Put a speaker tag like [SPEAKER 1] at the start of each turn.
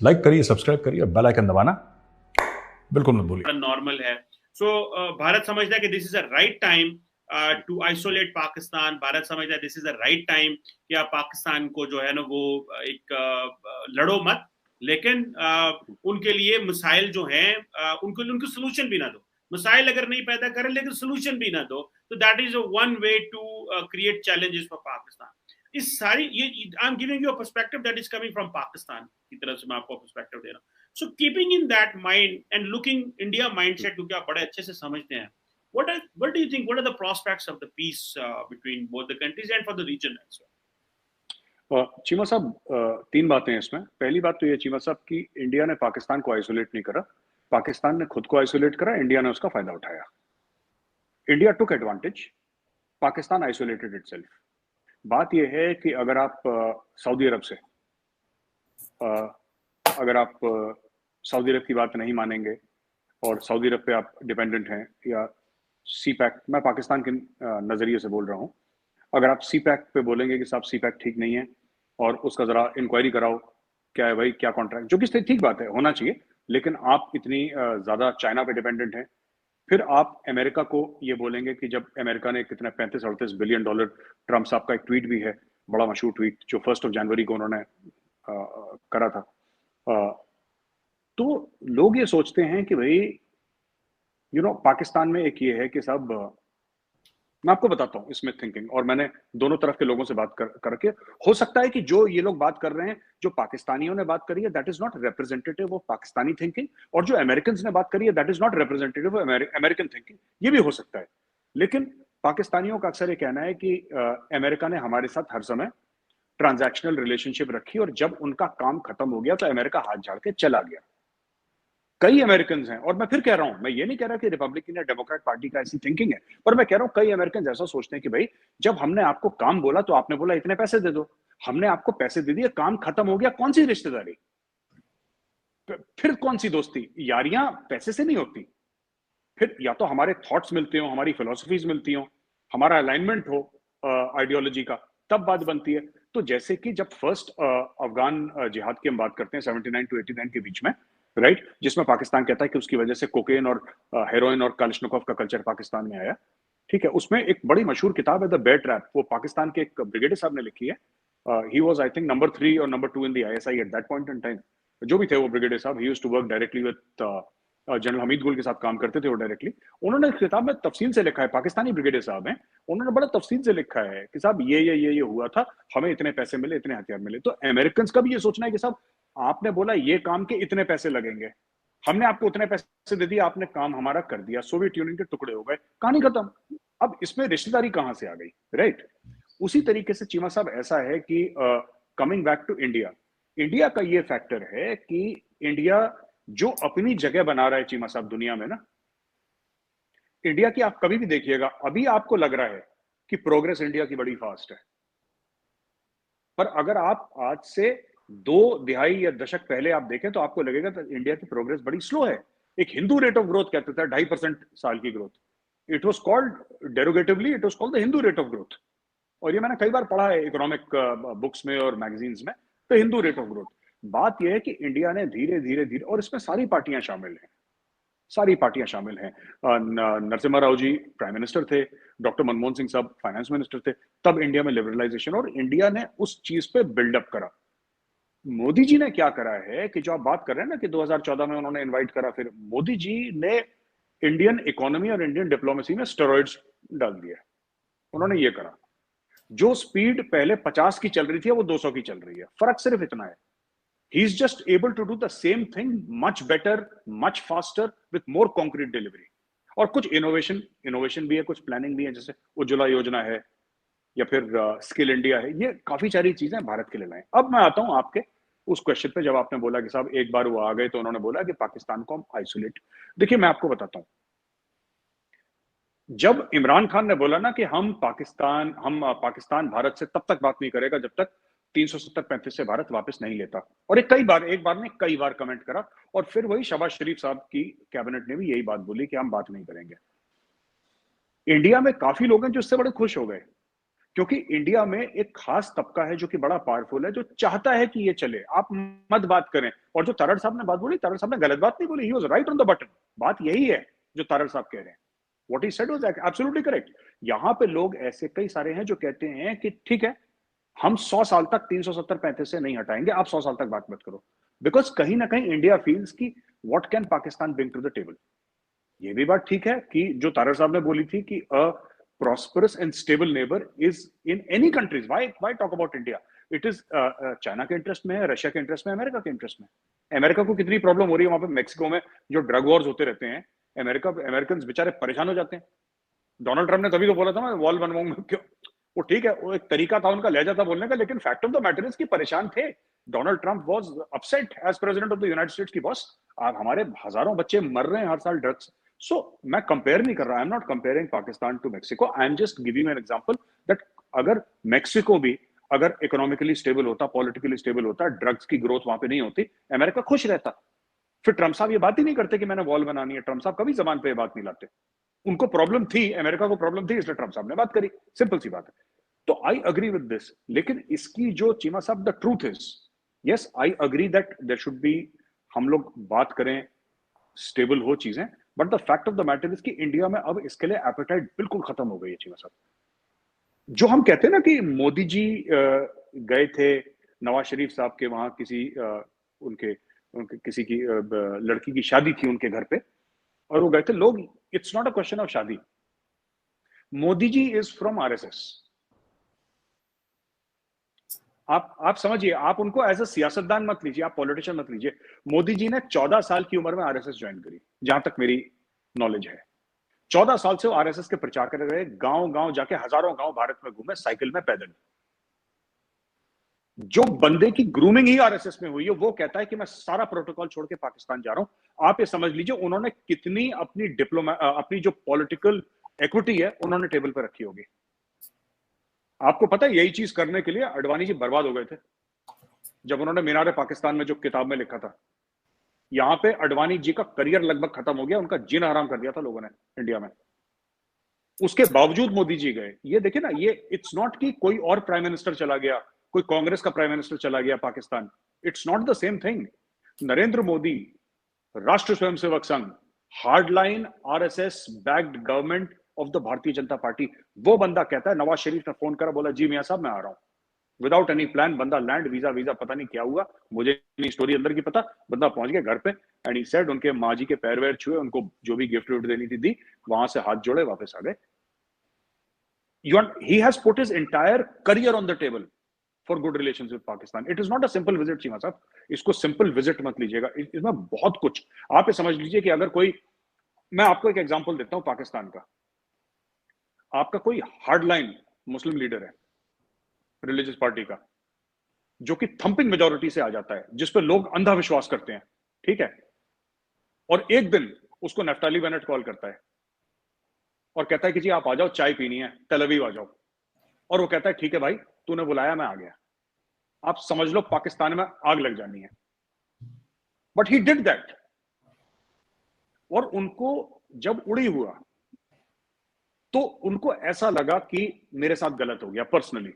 [SPEAKER 1] Like करिए, subscribe करिए, bell icon दबाना बिल्कुल मत भूलिए।
[SPEAKER 2] नॉर्मल है। सो भारत समझता है कि this is a right time to isolate Pakistan. Bharat समझता है this is a right time कि आप पाकिस्तान को जो है ना वो एक लड़ो मत, लेकिन उनके लिए मिसाइल जो हैं उनको सोल्यूशन भी ना दो। मिसाइल अगर नहीं पैदा करें लेकिन सोल्यूशन भी ना दो, तो that is one way to create challenges for Pakistan. इस सारी ये I am giving you a perspective that is coming from Pakistan की तरफ से मैं आपको पर्सपेक्टिव दे रहा हूँ। So keeping in that mind and looking India mindset, क्योंकि आप बड़े अच्छे से समझते हैं, what do you think? What are the prospects of the peace between both the countries and for the region as well?
[SPEAKER 3] Cheema साहब, तीन बातें हैं इसमें। पहली बात तो ये चीमा साहब कि इंडिया ने पाकिस्तान को आइसोलेट नहीं करा, पाकिस्तान ने खुद को आइसोलेट करा, इंडिया ने उसका फायदा उठाया। इंडिया टुक एडवांटेज, पाकिस्तान आइसोलेटेड इटसेल्फ। बात यह है कि अगर आप सऊदी अरब से अगर आप सऊदी अरब की बात नहीं मानेंगे और सऊदी अरब पे आप डिपेंडेंट हैं, या सी पैक, मैं पाकिस्तान के नज़रिए से बोल रहा हूँ, अगर आप सी पैक पे बोलेंगे कि साहब सी पैक ठीक नहीं है और उसका ज़रा इंक्वायरी कराओ, क्या है भाई, क्या कॉन्ट्रैक्ट, जो कि ठीक बात है, होना चाहिए, लेकिन आप इतनी ज़्यादा चाइना पे डिपेंडेंट हैं। फिर आप अमेरिका को ये बोलेंगे कि जब अमेरिका ने कितना 35-38 बिलियन डॉलर, ट्रम्प साहब का एक ट्वीट भी है, बड़ा मशहूर ट्वीट, जो 1 जनवरी को उन्होंने करा था, तो लोग ये सोचते हैं कि भाई पाकिस्तान में एक ये है कि साहब, मैं आपको बताता हूँ इसमें थिंकिंग, और मैंने दोनों तरफ के लोगों से बात करके, हो सकता है कि जो ये लोग बात कर रहे हैं, जो पाकिस्तानियों ने बात करी है, that is not representative of Pakistani thinking, और जो अमेरिकन ने बात करी है, that is not representative of American thinking. ये भी हो सकता है, लेकिन पाकिस्तानियों का अक्सर ये कहना है कि अमेरिका ने हमारे साथ हर समय ट्रांजैक्शनल रिलेशनशिप रखी, और जब उनका काम खत्म हो गया तो अमेरिका हाथ झाड़ के चला गया। कई अमेरिकन हैं, और मैं फिर कह रहा हूं, मैं ये नहीं कह रहा कि रिपब्लिकन या डेमोक्रेट पार्टी का ऐसी थिंकिंग है, पर मैं कह रहा हूं कई अमेरिकन ऐसा सोचते हैं कि भाई जब हमने आपको काम बोला तो आपने बोला इतने पैसे दे दो, हमने आपको पैसे दे दिए, काम खत्म हो गया, कौन सी रिश्तेदारी, फिर कौन सी दोस्ती? यारियां पैसे से नहीं होती। फिर या तो हमारे थॉट्स मिलते हो, हमारी फिलोसफीज मिलती हो, हमारा अलाइनमेंट हो आइडियोलॉजी का, तब बात बनती है। तो जैसे कि जब फर्स्ट अफगान जिहाद की हम बात करते हैं 79 टू 89 के बीच में, राइट, जिसमें पाकिस्तान कहता है कि उसकी वजह से कोकेन और हेरोइन और कालिशनिकोव का कल्चर पाकिस्तान में आया, ठीक है, उसमें एक बड़ी मशहूर किताब है द बेयर ट्रैप, वो पाकिस्तान के एक ब्रिगेडियर साहब ने लिखी है। He was I think number 3 और number 2 in the ISI at that point in time, जो भी थे वो ब्रिगेडियर साहब, he used to work directly with general Hamid Gul के साथ काम करते थे वो डायरेक्टली। उन्होंने इस किताब में तफसील से लिखा है, पाकिस्तानी ब्रिगेडियर साहब हैं, उन्होंने बड़ा तफसील से लिखा है कि साहब ये हुआ था, हमें इतने पैसे मिले, इतने हथियार मिले। तो अमेरिकन का भी ये सोचना है कि साहब आपने बोला ये काम के इतने पैसे लगेंगे, हमने आपको उतने पैसे दे दिए, आपने काम हमारा कर दिया, सोवियत यूनियन के टुकड़े हो गए, कहानी खत्म। अब इसमें रिश्तेदारी कहां से आ गई, राइट? उसी तरीके से चीमा साहब ऐसा है कि coming back to India, India का ये फैक्टर है कि इंडिया जो अपनी जगह बना रहा है चीमा साहब दुनिया में ना, इंडिया की आप कभी भी देखिएगा, अभी आपको लग रहा है कि प्रोग्रेस इंडिया की बड़ी फास्ट है, पर अगर आप आज से 2 दहाई या दशक पहले आप देखें तो आपको लगेगा कि इंडिया की प्रोग्रेस बड़ी स्लो है। एक हिंदू रेट ऑफ ग्रोथ कहते थे 2.5% साल की growth, it was called derogatively, it was called the Hindu rate of growth. और ये मैंने कई बार पढ़ा है इकोनॉमिक बुक्स में और मैगजीन्स में, तो हिंदू रेट ऑफ ग्रोथ। बात यह है कि इंडिया ने धीरे धीरे धीरे, और इसमें सारी पार्टियां शामिल हैं, सारी पार्टियां शामिल हैं। नरसिम्हा राव जी प्राइम मिनिस्टर थे, डॉक्टर मनमोहन सिंह साहब फाइनेंस मिनिस्टर थे, तब इंडिया में लिबरलाइजेशन, और इंडिया ने उस चीज पे बिल्डअप करा। मोदी जी ने क्या करा है कि जो आप बात कर रहे हैं ना कि 2014 में उन्होंने इनवाइट करा, फिर मोदी जी ने इंडियन इकोनॉमी और इंडियन डिप्लोमेसी में स्टेरॉइड्स डाल दिया। उन्होंने ये करा, जो स्पीड पहले 50 की चल रही थी वो 200 की चल रही है, फर्क सिर्फ इतना है। He is just able to do the same thing much better, much faster, with more concrete delivery. और कुछ इनोवेशन भी है, कुछ प्लानिंग भी है, जैसे उज्ज्वला योजना है या फिर स्किल इंडिया है, ये काफी सारी चीजें भारत के लिए लाए। अब मैं आता हूं आपके उस क्वेश्चन पे, जब आपने बोला कि साहब एक बार वो आ गए तो उन्होंने बोला कि पाकिस्तान को हम आइसोलेट। देखिए मैं आपको बताता हूं, जब इमरान खान ने बोला ना कि हम पाकिस्तान भारत से तब तक बात नहीं करेगा जब तक 370-35 से भारत वापस नहीं लेता, और एक बार ने कई बार कमेंट करा, और फिर वही शहबाज शरीफ साहब की कैबिनेट ने भी यही बात बोली कि हम बात नहीं करेंगे। इंडिया में काफी लोग हैं जो इससे बड़े खुश हो गए क्योंकि इंडिया में एक खास तबका है जो कि बड़ा पावरफुल है, जो चाहता है कि ये चले। आप मत बात करें। और जो तारड़ साहब ने बात बोली, तारड़ साहब ने गलत बात नहीं बोली, he was right on the button. बात यही है जो तारड़ साहब कह रहे हैं। What he said was absolutely correct. यहां पे लोग ऐसे कई सारे हैं जो कहते हैं कि ठीक है, हम 100 साल तक 370-35 से नहीं हटाएंगे, आप 100 साल तक बात मत करो। बिकॉज कहीं ना कहीं इंडिया फील्स की what can Pakistan bring to the table. ये भी बात ठीक है कि जो तारड़ साहब ने बोली थी कि अ prosperous and stable neighbor is in any countries. Why talk about India? It is China के इंटरेस्ट में है, रशिया के इंटरेस्ट में, अमेरिका के इंटरेस्ट में। अमेरिका को कितनी प्रॉब्लम हो रही है वहां पे मेक्सिको में, जो ड्रग वॉर्स होते रहते हैं। अमेरिकन बेचारे परेशान हो जाते हैं। डोनाल्ड ट्रम्प ने तभी तो बोला था मैं वॉल बनवाऊंगा। क्यों? वो ठीक है, वो एक तरीका था उनका, लहजा था बोलने का, लेकिन fact of the matter is कि परेशान थे। Donald Trump was upset as president of the United States की बॉस, आप हमारे हजारों बच्चे मर रहे हैं हर साल ड्रग्स। सो मैं कंपेयर नहीं कर रहा, I am not comparing Pakistan to Mexico, I am just giving an example that अगर मेक्सिको भी अगर इकोनॉमिकली स्टेबल होता, पॉलिटिकली स्टेबल होता, ड्रग्स की ग्रोथ वहां पे नहीं होती, अमेरिका खुश रहता। फिर ट्रम्प साहब ये बात ही नहीं करते कि मैंने वॉल बनानी है। ट्रम्प साहब कभी जबान पे ये बात नहीं लाते। उनको प्रॉब्लम थी, अमेरिका को प्रॉब्लम थी, इसलिए ट्रम्प साहब ने बात करी। सिंपल सी बात है। तो आई अग्री विद दिस। लेकिन इसकी जो चीमा साहब, the truth is, yes I agree that there should be, हम लोग बात करें स्टेबल हो चीजें, but the fact of the matter is कि इंडिया में अब इसके लिए एपेटाइट बिल्कुल खत्म हो गई है चीमा साहब। जो हम कहते हैं ना कि मोदी जी गए थे नवाज शरीफ साहब के वहां, किसी उनके किसी की लड़की की शादी थी उनके घर पे, और वो गए थे लोग, it's not a question of शादी। Modi ji is from RSS. आप समझिए, आप उनको एज अ सियासतदान मत लीजिए, आप पॉलिटिशियन मत लीजिए। मोदी जी ने 14 साल की उम्र में आरएसएस ज्वाइन करी, जहां तक मेरी नॉलेज है। 14 साल से वो आरएसएस के प्रचार कर रहे, गांव गांव जाके हजारों गांव भारत में घूमे, साइकिल में, पैदल। जो बंदे की ग्रूमिंग ही आरएसएस में हुई है, वो कहता है कि मैं सारा प्रोटोकॉल छोड़ के पाकिस्तान जा रहा हूं। आप ये समझ लीजिए उन्होंने कितनी अपनी जो पॉलिटिकल इक्विटी है उन्होंने टेबल पर रखी होगी। आपको पता है, यही चीज करने के लिए अडवाणी जी बर्बाद हो गए थे। जब उन्होंने मीनार पाकिस्तान में जो किताब में लिखा था, यहां पे अडवाणी जी का करियर लगभग खत्म हो गया, उनका जीना हराम कर दिया था लोगों ने इंडिया में। उसके बावजूद मोदी जी गए। ये देखिए ना, ये इट्स नॉट कि कोई और प्राइम मिनिस्टर चला गया, कोई कांग्रेस का प्राइम मिनिस्टर चला गया Pakistan, it's not the same thing. Narendra Modi, राष्ट्र Swayamsevak Sangh, hardline RSS backed government of the Bharatiya Janata party, वो बंदा कहता है, नवाज शरीफ ने फोन करा, बोला जी मियां साहब मैं आ रहा हूं, विदाउट एनी प्लान। बंदा लैंड, वीजा पता नहीं क्या हुआ, मुझे नहीं स्टोरी अंदर की पता। बंदा पहुंच गया घर पे एंड ही सेड, उनके माँ जी के पैर वैर छुए, उनको जो भी गिफ्ट विफ्ट देनी थी दी, वहां से हाथ जोड़े, वापस आ गए। He has put his entire career on the table for good relations with Pakistan. It is not a simple visit, Cheema साहब। इसको सिंपल विजिट मत लीजिएगा, इसमें बहुत कुछ। आप ये समझ लीजिए कि अगर कोई, मैं आपको एक एग्जांपल देता हूं पाकिस्तान का। आपका कोई हार्डलाइन मुस्लिम लीडर है रिलीजियस पार्टी का, जो कि थंपिंग मेजोरिटी से आ जाता है, जिस पर लोग अंधा विश्वास करते हैं, ठीक है, और एक दिन उसको नफ्ताली बेनेट कॉल करता है और कहता है कि जी आप आ जाओ, चाय पीनी है, तेल अवीव आ जाओ, और वो कहता है ठीक है भाई, तूने बुलाया, मैं आ गया। आप समझ लो पाकिस्तान में आग लग जानी है। But he did that. और उनको जब उड़ी हुआ तो उनको ऐसा लगा कि मेरे साथ गलत हो गया पर्सनली।